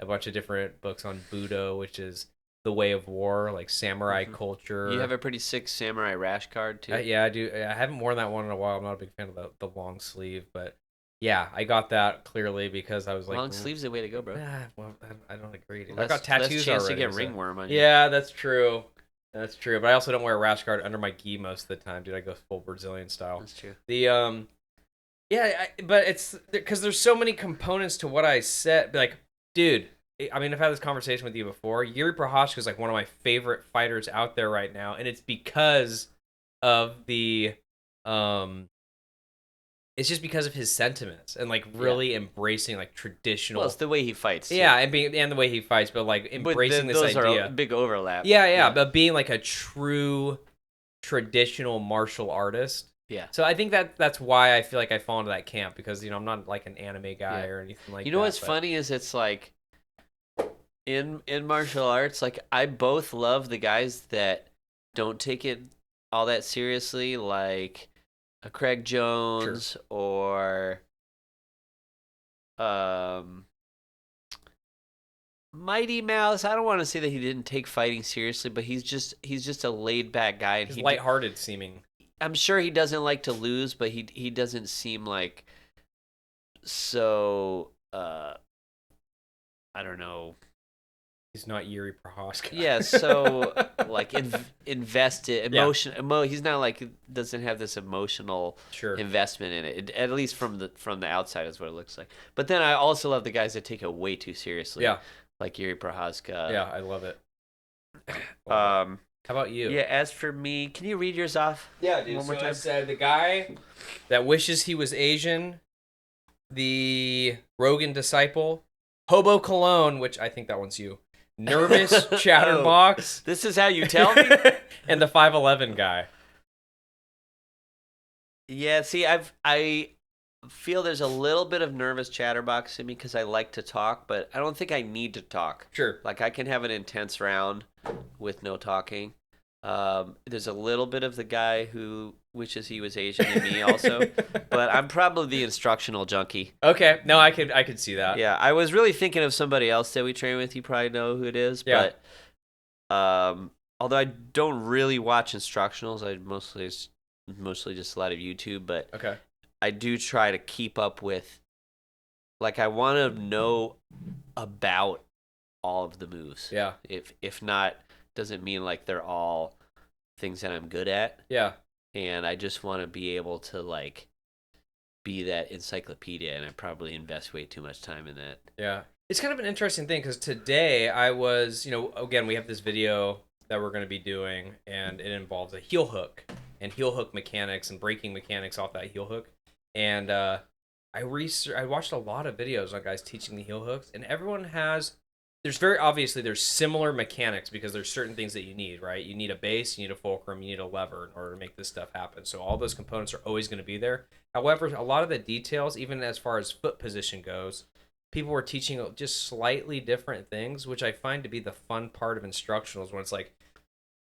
bunch of different books on Budo, which is the way of war, like samurai culture.
You have a pretty sick samurai rash card too.
Yeah, I do. I haven't worn that one in a while. I'm not a big fan of the long sleeve, but yeah, I got that clearly because I was like,
long sleeve's the way to go, bro.
Well, I don't agree. Dude.
Less,
I got tattoos
less chance
already.
to get
so.
ringworm on you.
Yeah, that's true. That's true. But I also don't wear a rash guard under my gi most of the time, dude. I go full Brazilian style.
That's true.
But it's because there's so many components to what I said. Like, dude, I mean, I've had this conversation with you before. Yuri Prohashka is like one of my favorite fighters out there right now, and it's because of the it's just because of his sentiments and like really embracing like traditional.
Well, it's the way he fights. Too.
Yeah, and the way he fights, but like embracing this
those
idea.
Are a big overlap.
Yeah, but being like a true traditional martial artist.
Yeah.
So I think that's why I feel like I fall into that camp because I'm not like an anime guy or anything like that.
You know what's funny is it's like in martial arts, like I both love the guys that don't take it all that seriously, like a Craig Jones or Mighty Mouse. I don't want to say that he didn't take fighting seriously, but he's just a laid back guy and
he's lighthearted seeming.
I'm sure he doesn't like to lose, but he doesn't seem like so I don't know.
He's not Yuri Prohashka.
Yeah, so like invested he's not like doesn't have this emotional investment in it. At least from the outside is what it looks like. But then I also love the guys that take it way too seriously.
Yeah.
Like Yuri Prohashka.
Yeah, I love it.
How
about you?
Yeah, as for me, can you read yours off?
Yeah, dude. One more time. I said the guy that wishes he was Asian, the Rogan disciple, hobo cologne, which I think that one's you. Nervous chatterbox.
This is how you tell me?
And the 5'11 guy.
Yeah, see, I feel there's a little bit of nervous chatterbox in me because I like to talk, but I don't think I need to talk.
Sure.
Like I can have an intense round with no talking. There's a little bit of the guy who wishes he was Asian in me also, but I'm probably the instructional junkie.
Okay, no, I could see that.
Yeah, I was really thinking of somebody else that we train with. You probably know who it is, but although I don't really watch instructionals, I mostly just a lot of YouTube, but
okay.
I do try to keep up with, like, I want to know about all of the moves.
Yeah.
If not, doesn't mean like they're all things that I'm good at.
Yeah.
And I just want to be able to like be that encyclopedia, and I probably invest way too much time in that.
Yeah. It's kind of an interesting thing because today I was, again, we have this video that we're going to be doing, and it involves a heel hook and heel hook mechanics and breaking mechanics off that heel hook. And I watched a lot of videos on guys teaching the heel hooks, and everyone there's similar mechanics because there's certain things that you need, right? You need a base, you need a fulcrum, you need a lever in order to make this stuff happen. So all those components are always going to be there. However, a lot of the details, even as far as foot position goes, people were teaching just slightly different things, which I find to be the fun part of instructionals. When it's like,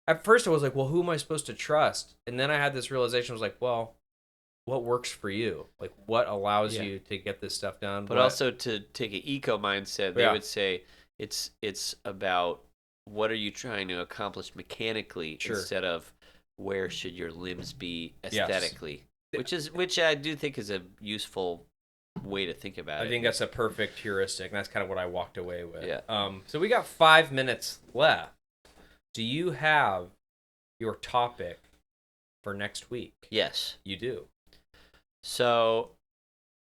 at first I was like, well, who am I supposed to trust? And then I had this realization. I was like, well, what works for you? Like, what allows you to get this stuff done?
But also to take an eco mindset, they would say it's about what are you trying to accomplish mechanically instead of where should your limbs be aesthetically, which I do think is a useful way to think about it.
I think that's a perfect heuristic, and that's kind of what I walked away with.
Yeah.
So we got 5 minutes left. Do you have your topic for next week?
Yes.
You do.
So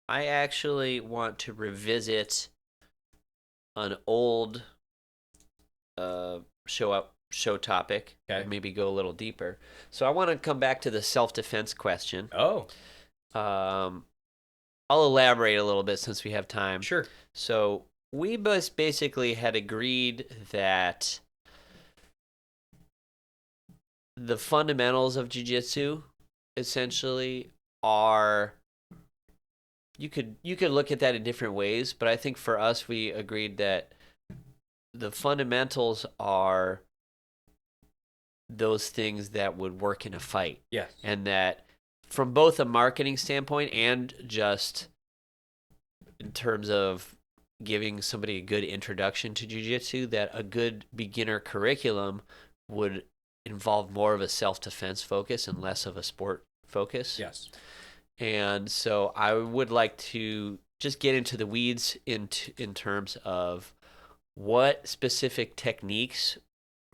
I actually want to revisit an old show topic.
Okay.
And maybe go a little deeper. So I want to come back to the self-defense question.
Oh.
I'll elaborate a little bit since we have time.
Sure.
So we basically had agreed that the fundamentals of jiu-jitsu essentially are, you could look at that in different ways, but I think for us we agreed that the fundamentals are those things that would work in a fight.
Yes.
And that from both a marketing standpoint and just in terms of giving somebody a good introduction to jiu-jitsu, that a good beginner curriculum would involve more of a self-defense focus and less of a sport focus.
Yes.
And so I would like to just get into the weeds in terms of what specific techniques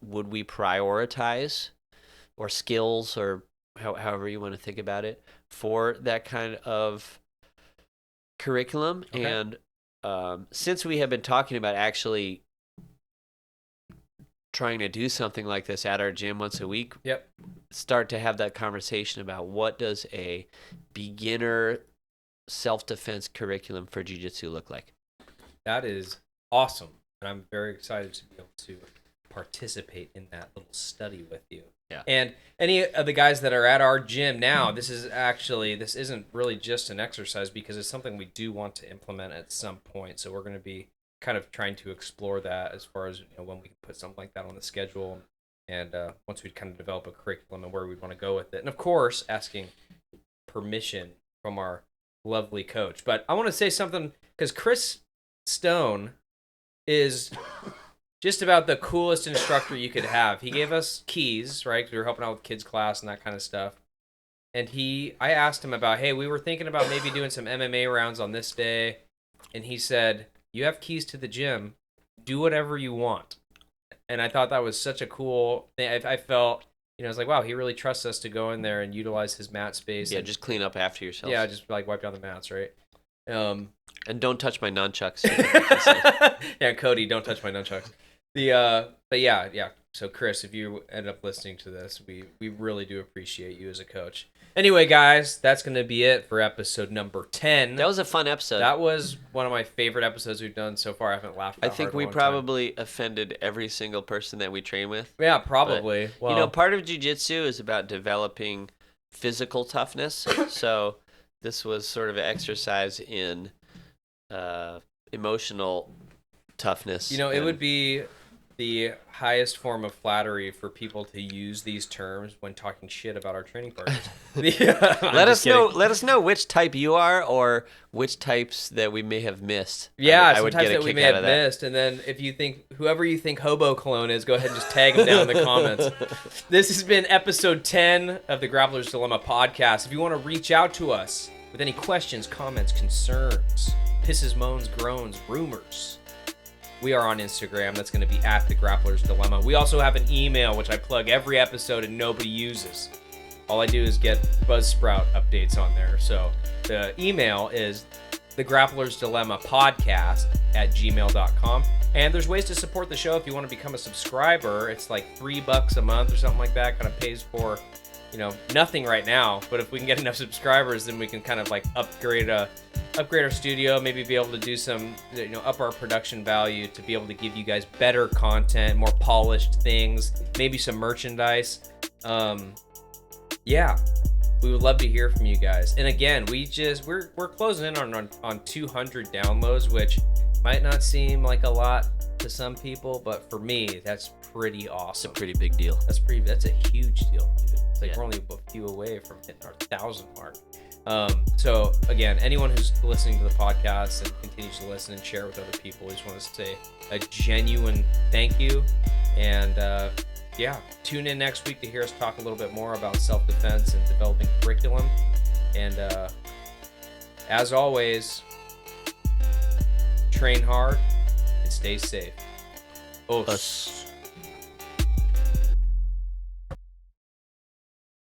would we prioritize, or skills, or however you want to think about it, for that kind of curriculum.
Okay.
And since we have been talking about actually trying to do something like this at our gym once a week, start to have that conversation about what does a beginner self-defense curriculum for jiu-jitsu look like.
That is awesome. And I'm very excited to be able to participate in that little study with you.
Yeah.
And any of the guys that are at our gym now, this isn't really just an exercise, because it's something we do want to implement at some point. So we're going to be kind of trying to explore that as far as, when we can put something like that on the schedule, and once we kind of develop a curriculum and where we want to go with it. And of course, asking permission from our lovely coach. But I want to say something, because Chris Stone is just about the coolest instructor you could have. He gave us keys, right? Because we were helping out with kids class and that kind of stuff. And I asked him about, hey, we were thinking about maybe doing some MMA rounds on this day. And he said, you have keys to the gym. Do whatever you want. And I thought that was such a cool thing. I felt, I was like, wow, he really trusts us to go in there and utilize his mat space.
Yeah, just clean up after yourself.
Yeah, just like wipe down the mats, right?
And don't touch my nunchucks.
Yeah, Cody, don't touch my nunchucks. But yeah. So Chris, if you end up listening to this, we really do appreciate you as a coach. Anyway, guys, that's going to be it for episode number 10.
That was a fun episode.
That was one of my favorite episodes we've done so far. I haven't laughed
I think we probably offended every single person that we train with.
Yeah, probably.
But,
well,
part of jiu-jitsu is about developing physical toughness. So this was sort of an exercise in emotional toughness.
it would be the highest form of flattery for people to use these terms when talking shit about our training partners.
Let us know which type you are, or which types that we may have missed.
Yeah,
I would
sometimes
get a
that we
kick
may
out
have
of that.
missed. And then if you think, whoever you think Hobo Cologne is, go ahead and just tag him down in the comments. This has been episode 10 of the Grappler's Dilemma podcast. If you want to reach out to us with any questions, comments, concerns, pisses, moans, groans, rumors, we are on Instagram. That's going to be at the Grappler's Dilemma. We also have an email, which I plug every episode and nobody uses. All I do is get Buzzsprout updates on there. So the email is thegrapplersdilemma@gmail.com. And there's ways to support the show if you want to become a subscriber. It's like $3 a month or something like that. Kind of pays for, nothing right now. But if we can get enough subscribers, then we can kind of like upgrade our studio, maybe be able to do some, up our production value to be able to give you guys better content, more polished things, maybe some merchandise. Yeah, we would love to hear from you guys. And again, we're closing in on 200 downloads, which Might not seem like a lot to some people, but for me, that's pretty
It's a
awesome.
pretty big deal.
That's a huge deal, dude. It's like
Yeah.
we're only a few away from hitting our 1,000 mark. So again, anyone who's listening to the podcast and continues to listen and share with other people, we just want to say a genuine thank you. And tune in next week to hear us talk a little bit more about self-defense and developing curriculum. And as always, train hard and stay safe. Os.